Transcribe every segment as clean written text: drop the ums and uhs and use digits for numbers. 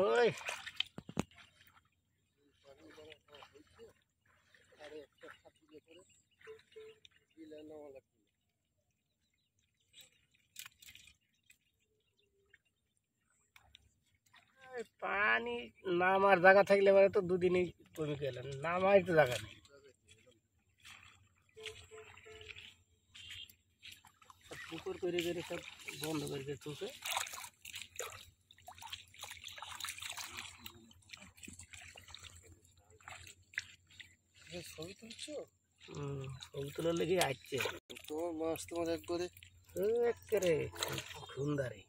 ওই পানি নামার জায়গা থাকলে মানে তো দুদিনই কমে গেলেন, নামার তো জায়গা নেই। পুকুর করে করে সব বন্ধ করে তুলছে। ছবি তুলছো? ছবি তোলার লেগে আসছে তোমার মাছ, তোমার একবারে সুন্দরী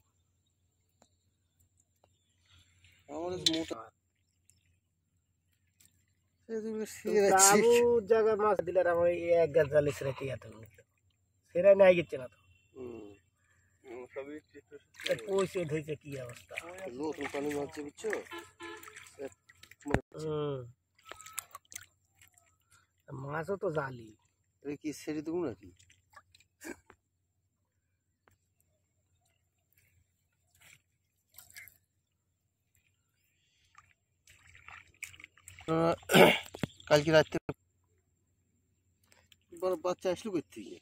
আমার মোটা জায়গায় মাছ দিলে আমার এক গাছ জালে সেরা কি এত সেরা নাই গেছে না তো পয়সা ধরেছে কি অবস্থা। নতুন পানি মাছ বুঝছো, মাছও তো জালি কি ছেড়ে দেবো নাকি? কালকে রাত্রে বাচ্চা আসলো করতে গিয়ে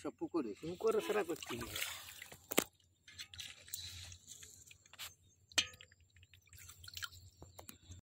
সব পুকুরে পুকুরে সেরা করতে গিয়ে